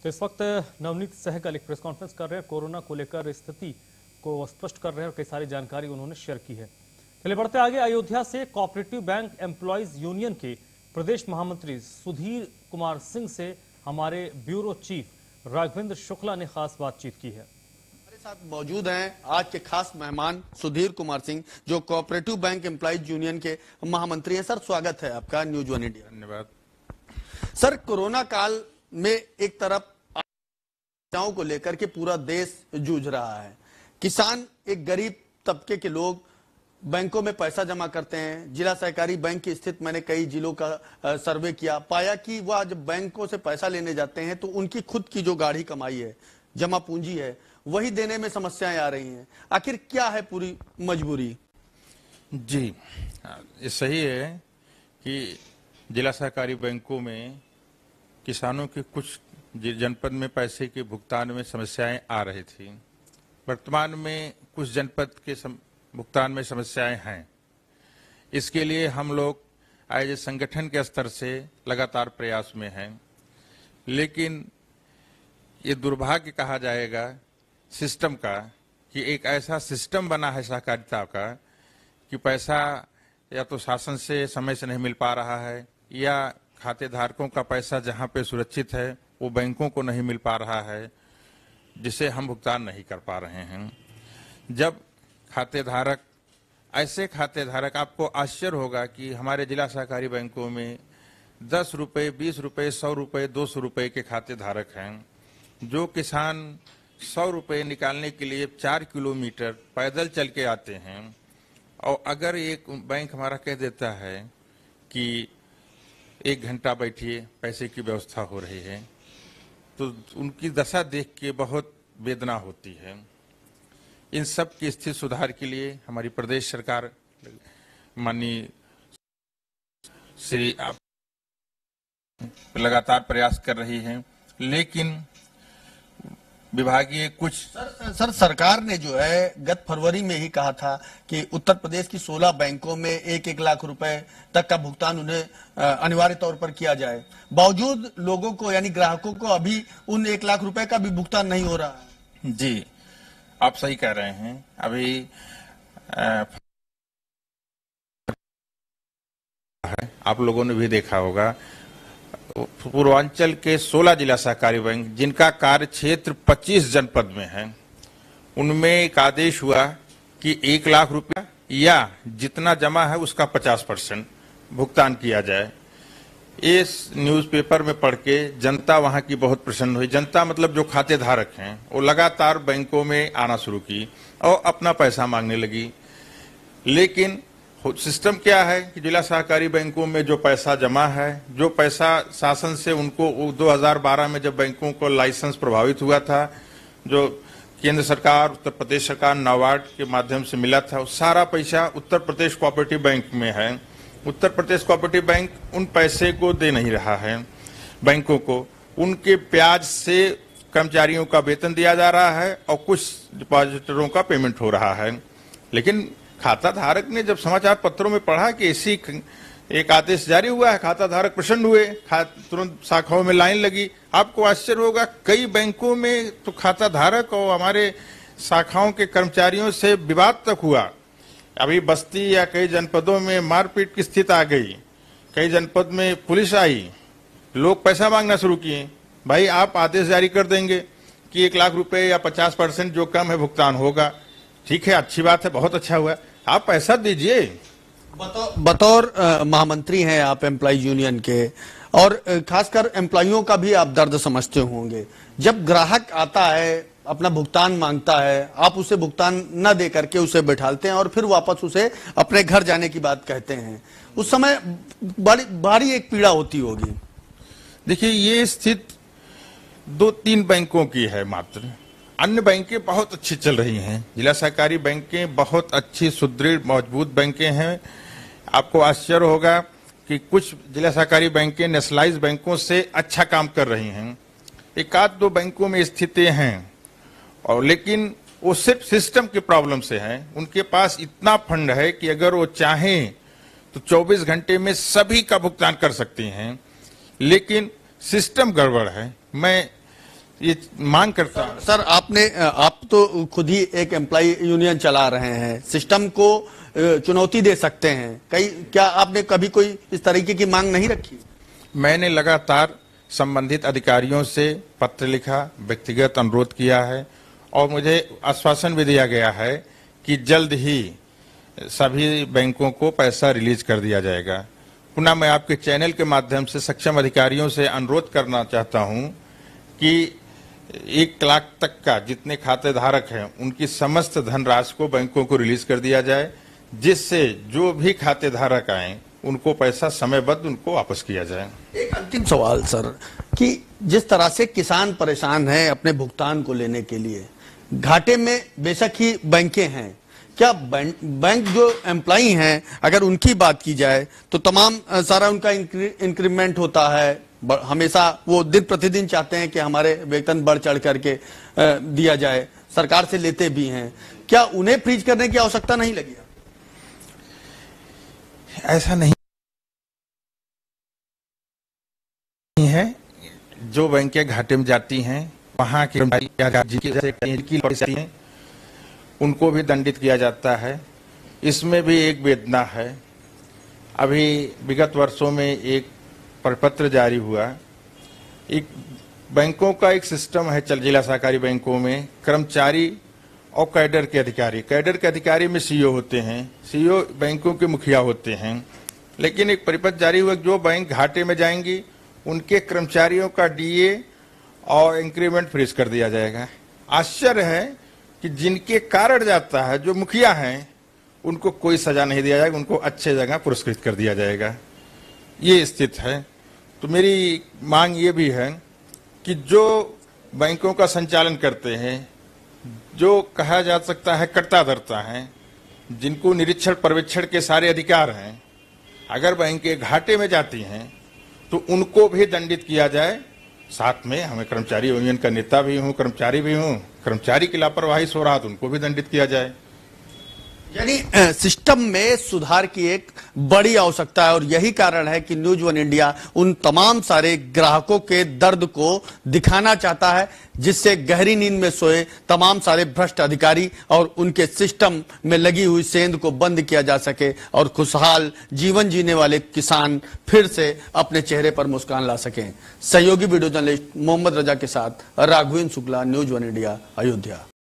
तो इस वक्त नवनीत सहगल एक प्रेस कॉन्फ्रेंस कर रहे हैं, कोरोना को लेकर स्थिति को स्पष्ट कर रहे हैं और कई सारी जानकारी उन्होंने शेयर की है। चलिए बढ़ते आगे। अयोध्या से कोऑपरेटिव बैंक एम्प्लॉयज यूनियन के प्रदेश महामंत्री सुधीर कुमार सिंह से हमारे ब्यूरो चीफ राघवेंद्र शुक्ला ने खास बातचीत की है। हमारे साथ मौजूद हैं आज के खास मेहमान सुधीर कुमार सिंह, जो कोऑपरेटिव बैंक एम्प्लॉयज यूनियन के महामंत्री हैं। सर, स्वागत है आपका न्यूज वन इंडिया। धन्यवाद। सर, कोरोना काल में एक तरफ को लेकर के पूरा देश जूझ रहा है। किसान, एक गरीब तबके के लोग बैंकों में पैसा जमा करते हैं। जिला सहकारी बैंक की स्थिति मैंने कई जिलों का सर्वे किया, पाया कि वह जब बैंकों से पैसा लेने जाते हैं तो उनकी खुद की जो गाढ़ी कमाई है, जमा पूंजी है, वही देने में समस्याएं आ रही हैं। आखिर क्या है पूरी मजबूरी? जी, ये सही है कि जिला सहकारी बैंकों में किसानों के कुछ जनपद में पैसे के भुगतान में समस्याएं आ रही थी। वर्तमान में कुछ जनपद के भुगतान में समस्याएं हैं। इसके लिए हम लोग आज संगठन के स्तर से लगातार प्रयास में हैं, लेकिन ये दुर्भाग्य कहा जाएगा सिस्टम का कि एक ऐसा सिस्टम बना है सहकारिता का कि पैसा या तो शासन से समय से नहीं मिल पा रहा है, या खाते धारकों का पैसा जहां पे सुरक्षित है वो बैंकों को नहीं मिल पा रहा है, जिसे हम भुगतान नहीं कर पा रहे हैं। जब खातेधारक, ऐसे खातेधारक, आपको आश्चर्य होगा कि हमारे जिला सहकारी बैंकों में 10 रुपए, 20 रुपए, 100 रुपए, 200 रुपए के खातेधारक हैं। जो किसान 100 रुपए निकालने के लिए 4 किलोमीटर पैदल चल के आते हैं, और अगर एक बैंक हमारा कह देता है कि 1 घंटा बैठिए, पैसे की व्यवस्था हो रही है, तो उनकी दशा देख के बहुत वेदना होती है। इन सब की स्थिति सुधार के लिए हमारी प्रदेश सरकार माननीय श्री आप लगातार प्रयास कर रही है, लेकिन विभागीय कुछ सर सरकार ने जो है गत फरवरी में ही कहा था कि उत्तर प्रदेश की 16 बैंकों में 1-1 लाख रुपए तक का भुगतान उन्हें अनिवार्य तौर पर किया जाए। बावजूद लोगों को, यानी ग्राहकों को, अभी उन 1 लाख रुपए का भी भुगतान नहीं हो रहा है। जी, आप सही कह रहे हैं। अभी आप लोगों ने भी देखा होगा, पूर्वांचल के 16 जिला सहकारी बैंक जिनका कार्य क्षेत्र 25 जनपद में है, उनमें एक आदेश हुआ कि 1 लाख रुपया या जितना जमा है उसका 50% भुगतान किया जाए। इस न्यूज़पेपर में पढ़ के जनता वहां की बहुत प्रसन्न हुई। जनता मतलब जो खाते धारक हैं, वो लगातार बैंकों में आना शुरू की और अपना पैसा मांगने लगी। लेकिन सिस्टम क्या है कि जिला सहकारी बैंकों में जो पैसा जमा है, जो पैसा शासन से उनको 2012 में जब बैंकों को लाइसेंस प्रभावित हुआ था, जो केंद्र सरकार, उत्तर प्रदेश सरकार, नाबार्ड के माध्यम से मिला था, वो सारा पैसा उत्तर प्रदेश कोऑपरेटिव बैंक में है। उत्तर प्रदेश कोऑपरेटिव बैंक उन पैसे को दे नहीं रहा है बैंकों को। उनके ब्याज से कर्मचारियों का वेतन दिया जा रहा है और कुछ डिपॉजिटरों का पेमेंट हो रहा है। लेकिन खाता धारक ने जब समाचार पत्रों में पढ़ा कि ऐसी एक आदेश जारी हुआ है, खाता धारक प्रसन्न हुए, तुरंत शाखाओं में लाइन लगी। आपको आश्चर्य होगा, कई बैंकों में तो खाता धारक और हमारे शाखाओं के कर्मचारियों से विवाद तक हुआ। अभी बस्ती या कई जनपदों में मारपीट की स्थिति आ गई, कई जनपद में पुलिस आई, लोग पैसा मांगना शुरू किए। भाई, आप आदेश जारी कर देंगे कि 1 लाख रुपए या 50% जो कम है भुगतान होगा, ठीक है, अच्छी बात है, बहुत अच्छा हुआ, आप पैसा दीजिए। बतौर महामंत्री हैं आप एम्प्लॉय यूनियन के, और खासकर एम्प्लॉइयों का भी आप दर्द समझते होंगे। जब ग्राहक आता है, अपना भुगतान मांगता है, आप उसे भुगतान न दे करके उसे बैठालते हैं और फिर वापस उसे अपने घर जाने की बात कहते हैं, उस समय बड़ी एक पीड़ा होती होगी। देखिए, ये स्थिति 2-3 बैंकों की है मात्र। अन्य बैंकें बहुत अच्छी चल रही हैं। जिला सहकारी बैंकें बहुत अच्छी, सुदृढ़, मजबूत बैंकें हैं। आपको आश्चर्य होगा कि कुछ जिला सहकारी बैंकें नेशनलाइज बैंकों से अच्छा काम कर रही हैं। 1-2 बैंकों में स्थिति हैं, और लेकिन वो सिर्फ सिस्टम की प्रॉब्लम से हैं। उनके पास इतना फंड है कि अगर वो चाहें तो 24 घंटे में सभी का भुगतान कर सकती हैं, लेकिन सिस्टम गड़बड़ है। मैं ये मांग करता हूं। सर आप तो खुद ही एक एम्प्लॉय यूनियन चला रहे हैं, सिस्टम को चुनौती दे सकते हैं, क्या आपने कभी कोई इस तरीके की मांग नहीं रखी? मैंने लगातार संबंधित अधिकारियों से पत्र लिखा, व्यक्तिगत अनुरोध किया है और मुझे आश्वासन भी दिया गया है कि जल्द ही सभी बैंकों को पैसा रिलीज कर दिया जाएगा। पुनः मैं आपके चैनल के माध्यम से सक्षम अधिकारियों से अनुरोध करना चाहता हूं कि 1 लाख तक का जितने खाते धारक हैं उनकी समस्त धनराशि को बैंकों को रिलीज कर दिया जाए, जिससे जो भी खाते धारक आए उनको पैसा समयबद्ध उनको वापस किया जाए। एक अंतिम सवाल सर, कि जिस तरह से किसान परेशान हैं अपने भुगतान को लेने के लिए, घाटे में बेशक ही बैंकें हैं, क्या बैंक जो एम्प्लॉई हैं अगर उनकी बात की जाए तो तमाम सारा उनका इंक्रीमेंट होता है, हमेशा वो दिन प्रतिदिन चाहते हैं कि हमारे वेतन बढ़ चढ़ करके दिया जाए, सरकार से लेते भी हैं, क्या उन्हें फ्रीज करने की आवश्यकता नहीं लगी? ऐसा नहीं है। जो बैंकें घाटे में जाती हैं वहां के उनको भी दंडित किया जाता है। इसमें भी एक वेदना है। अभी विगत वर्षों में एक परिपत्र जारी हुआ, एक बैंकों का एक सिस्टम है जिला सहकारी बैंकों में, कर्मचारी और कैडर के अधिकारी में सीईओ होते हैं, सीईओ बैंकों के मुखिया होते हैं। लेकिन एक परिपत्र जारी हुआ, जो बैंक घाटे में जाएंगी उनके कर्मचारियों का डीए और इंक्रीमेंट फ्रीज कर दिया जाएगा। आश्चर्य है कि जिनके कारण जाता है, जो मुखिया हैं, उनको कोई सजा नहीं दिया जाएगा, उनको अच्छे जगह पुरस्कृत कर दिया जाएगा। ये स्थिति है। तो मेरी मांग ये भी है कि जो बैंकों का संचालन करते हैं, जो कहा जा सकता है कर्ता धर्ता हैं, जिनको निरीक्षण पर्यवेक्षण के सारे अधिकार हैं, अगर बैंकें घाटे में जाती हैं तो उनको भी दंडित किया जाए। साथ में हमें कर्मचारी यूनियन का नेता भी हूं, कर्मचारी भी हूं, कर्मचारी की लापरवाही हो रहा तो उनको भी दंडित किया जाए। यानी सिस्टम में सुधार की एक बड़ी आवश्यकता है और यही कारण है कि न्यूज वन इंडिया उन तमाम सारे ग्राहकों के दर्द को दिखाना चाहता है, जिससे गहरी नींद में सोए तमाम सारे भ्रष्ट अधिकारी और उनके सिस्टम में लगी हुई सेंध को बंद किया जा सके और खुशहाल जीवन जीने वाले किसान फिर से अपने चेहरे पर मुस्कान ला सकें। सहयोगी वीडियो जर्नलिस्ट मोहम्मद रजा के साथ Raghavendra Shukla, news one India, Ayodhya.